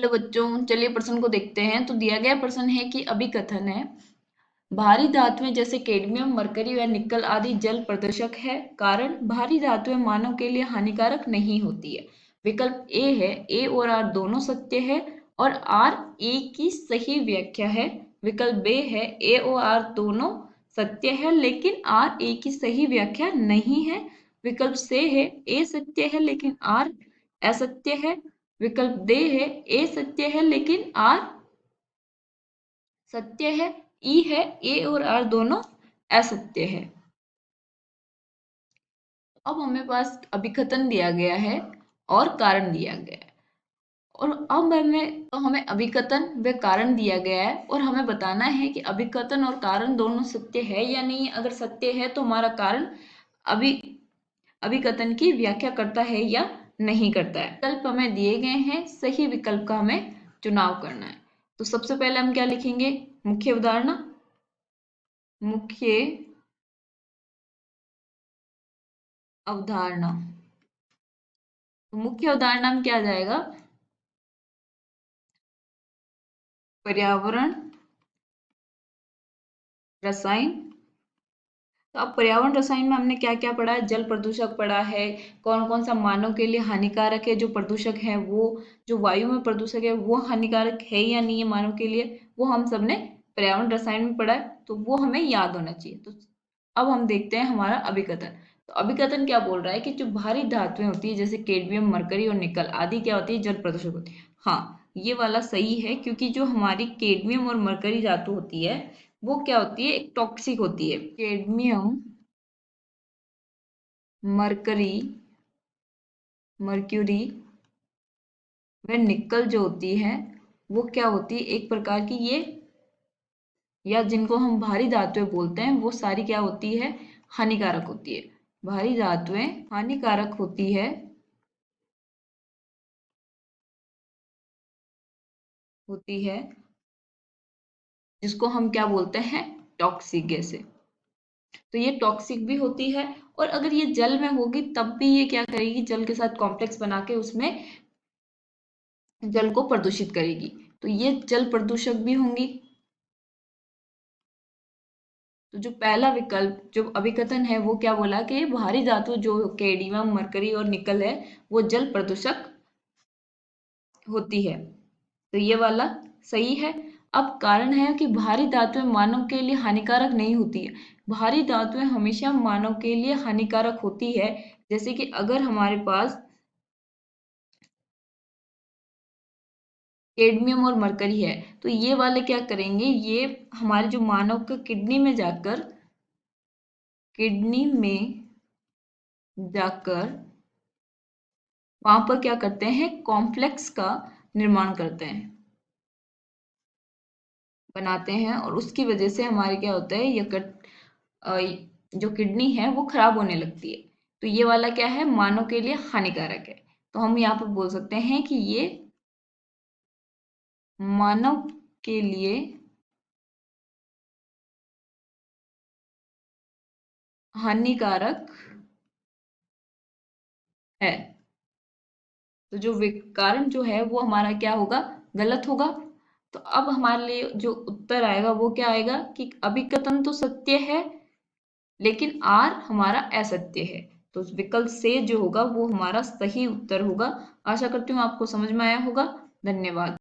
Hello बच्चों, चलिए प्रश्न को देखते हैं। तो दिया गया प्रश्न है कि अभिकथन है भारी धातुएं जैसे कैडमियम, मरकरी व निकल आदि जल प्रदूषक है। कारण भारी धातुएं मानव के लिए हानिकारक नहीं होती है। विकल्प ए है ए और आर दोनों सत्य है और आर ए की सही व्याख्या है। विकल्प बी है ए और आर दोनों सत्य है लेकिन आर ए की सही व्याख्या नहीं है। विकल्प सी है ए सत्य है लेकिन आर असत्य है। विकल्प डी है ए सत्य है लेकिन आर सत्य है। ई है ए और आर दोनों असत्य है। अब हमें पास अभिकथन दिया गया है और कारण दिया गया है और अब हमें अभिकथन व कारण दिया गया है और हमें बताना है कि अभिकथन और कारण दोनों सत्य है या नहीं। अगर सत्य है तो हमारा कारण अभी अभिकथन की व्याख्या करता है या नहीं करता है। विकल्प हमें दिए गए हैं, सही विकल्प का हमें चुनाव करना है। तो सबसे पहले हम क्या लिखेंगे? मुख्य उदाहरण। मुख्य अवधारणा। तो मुख्य अवधारणा में क्या आ जाएगा? पर्यावरण रसायन। तो अब पर्यावरण रसायन में हमने क्या क्या पढ़ा है? जल प्रदूषक पढ़ा है, कौन कौन सा मानव के लिए हानिकारक है, जो प्रदूषक है वो, जो वायु में प्रदूषक है वो हानिकारक है या नहीं है मानव के लिए, वो हम सबने पर्यावरण रसायन में पढ़ा है। तो वो हमें याद होना चाहिए। तो अब हम देखते हैं हमारा अभिकथन। तो अभिकथन क्या बोल रहा है कि जो भारी धातुएं होती है जैसे कैडमियम, मरकरी और निकल आदि क्या होती है? जल प्रदूषक होती है। हाँ, ये वाला सही है क्योंकि जो हमारी कैडमियम और मरकरी धातु होती है वो क्या होती है? एक टॉक्सिक होती है। कैडमियम, मरकरी, मर्क्यूरी व निकल जो होती है वो क्या होती है? एक प्रकार की ये, या जिनको हम भारी धातुएं बोलते हैं, वो सारी क्या होती है? हानिकारक होती है। भारी धातुएं हानिकारक होती है जिसको हम क्या बोलते हैं? टॉक्सिक गैसें। तो ये टॉक्सिक भी होती है और अगर ये जल में होगी तब भी ये क्या करेगी? जल के साथ कॉम्प्लेक्स बना के उसमें जल को प्रदूषित करेगी। तो ये जल प्रदूषक भी होंगी। तो जो पहला विकल्प जो अभिकथन है वो क्या बोला कि भारी धातु जो कैडमियम, मरकरी और निकल है वो जल प्रदूषक होती है। तो ये वाला सही है। अब कारण है कि भारी धातुएं मानव के लिए हानिकारक नहीं होती है। भारी धातुएं हमेशा मानव के लिए हानिकारक होती है। जैसे कि अगर हमारे पास कैडमियम और मरकरी है तो ये वाले क्या करेंगे? ये हमारे जो मानव के किडनी में जाकर वहां पर क्या करते हैं? कॉम्प्लेक्स का निर्माण करते हैं, बनाते हैं और उसकी वजह से हमारे क्या होता है? अ, जो किडनी है वो खराब होने लगती है। तो ये वाला क्या है? मानव के लिए हानिकारक है। तो हम यहाँ पर बोल सकते हैं कि ये मानव के लिए हानिकारक है। तो जो कारण जो है वो हमारा क्या होगा? गलत होगा। तो अब हमारे लिए जो उत्तर आएगा वो क्या आएगा कि अभिकथन तो सत्य है लेकिन आर हमारा असत्य है। तो विकल्प से जो होगा वो हमारा सही उत्तर होगा। आशा करती हूँ आपको समझ में आया होगा। धन्यवाद।